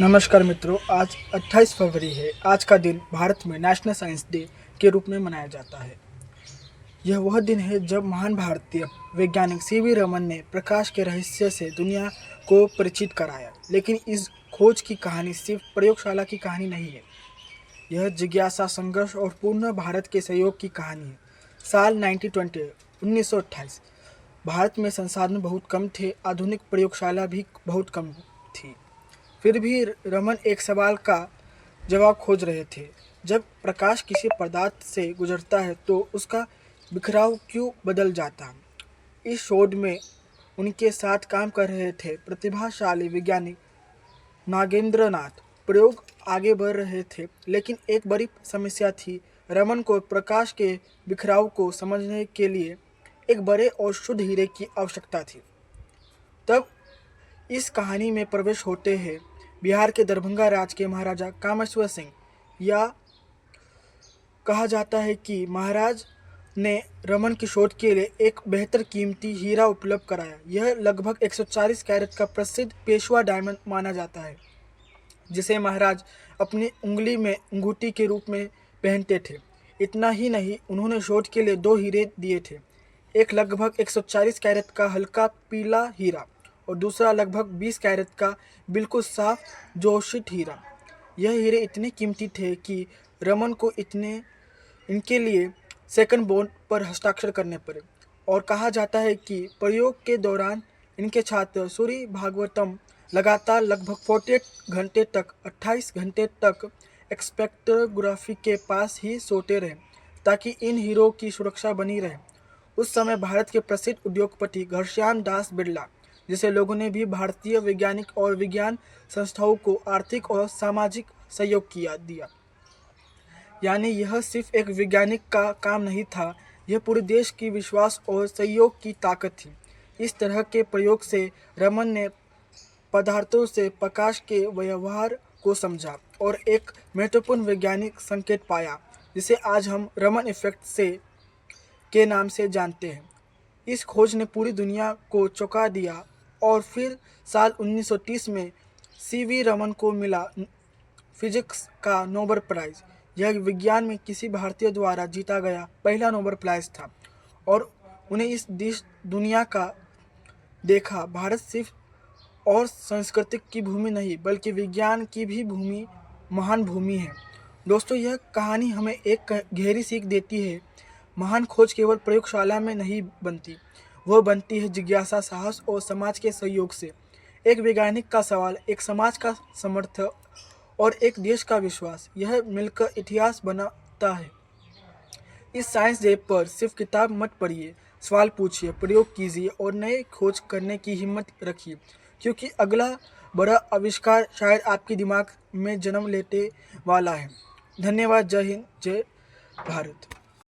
नमस्कार मित्रों, आज 28 फरवरी है। आज का दिन भारत में नेशनल साइंस डे के रूप में मनाया जाता है। यह वह दिन है जब महान भारतीय वैज्ञानिक सीवी रमन ने प्रकाश के रहस्य से दुनिया को परिचित कराया। लेकिन इस खोज की कहानी सिर्फ प्रयोगशाला की कहानी नहीं है। यह जिज्ञासा, संघर्ष और पूर्ण भारत के सहयोग की कहानी है। साल 1928 भारत में संसाधन बहुत कम थे, आधुनिक प्रयोगशाला भी बहुत कम थी। फिर भी रमन एक सवाल का जवाब खोज रहे थे। जब प्रकाश किसी पदार्थ से गुजरता है तो उसका बिखराव क्यों बदल जाता है? इस शोध में उनके साथ काम कर रहे थे प्रतिभाशाली वैज्ञानिक नागेंद्र नाथ। प्रयोग आगे बढ़ रहे थे, लेकिन एक बड़ी समस्या थी। रमन को प्रकाश के बिखराव को समझने के लिए एक बड़े और शुद्ध हीरे की आवश्यकता थी। तब इस कहानी में प्रवेश होते हैं बिहार के दरभंगा राज के महाराजा कामेश्वर सिंह। या कहा जाता है कि महाराज ने रमन की शोध के लिए एक बेहतर कीमती हीरा उपलब्ध कराया। यह लगभग 140 कैरेट का प्रसिद्ध पेशवा डायमंड माना जाता है, जिसे महाराज अपनी उंगली में अंगूठी के रूप में पहनते थे। इतना ही नहीं, उन्होंने शोध के लिए 2 हीरे दिए थे। एक लगभग 140 कैरेट का हल्का पीला हीरा और दूसरा लगभग 20 कैरेट का बिल्कुल साफ जोशित हीरा। यह हीरे इतने कीमती थे कि रमन को इनके लिए सेकंड बॉन्ड पर हस्ताक्षर करने पड़े। और कहा जाता है कि प्रयोग के दौरान इनके छात्र सूर्य भागवतम लगातार लगभग 48 घंटे तक 28 घंटे तक स्पेक्ट्रोग्राफी के पास ही सोते रहे, ताकि इन हीरो की सुरक्षा बनी रहे। उस समय भारत के प्रसिद्ध उद्योगपति घनश्याम दास बिरला जैसे लोगों ने भी भारतीय वैज्ञानिक और विज्ञान संस्थाओं को आर्थिक और सामाजिक सहयोग दिया। यानी यह सिर्फ एक वैज्ञानिक का काम नहीं था, यह पूरे देश की विश्वास और सहयोग की ताकत थी। इस तरह के प्रयोग से रमन ने पदार्थों से प्रकाश के व्यवहार को समझा और एक महत्वपूर्ण वैज्ञानिक संकेत पाया, जिसे आज हम रमन इफेक्ट के नाम से जानते हैं। इस खोज ने पूरी दुनिया को चौंका दिया और फिर साल 1930 में सीवी रमन को मिला फिजिक्स का नोबेल प्राइज। यह विज्ञान में किसी भारतीय द्वारा जीता गया पहला नोबेल प्राइज था और उन्हें इस दुनिया का देखा भारत सिर्फ और संस्कृति की भूमि नहीं, बल्कि विज्ञान की भी महान भूमि है। दोस्तों, यह कहानी हमें एक गहरी सीख देती है। महान खोज केवल प्रयोगशाला में नहीं बनती, वह बनती है जिज्ञासा, साहस और समाज के सहयोग से। एक वैज्ञानिक का सवाल, एक समाज का समर्थन और एक देश का विश्वास, यह मिलकर इतिहास बनाता है। इस साइंस डे पर सिर्फ किताब मत पढ़िए, सवाल पूछिए, प्रयोग कीजिए और नए खोज करने की हिम्मत रखिए, क्योंकि अगला बड़ा आविष्कार शायद आपके दिमाग में जन्म लेने वाला है। धन्यवाद। जय हिंद, जय भारत।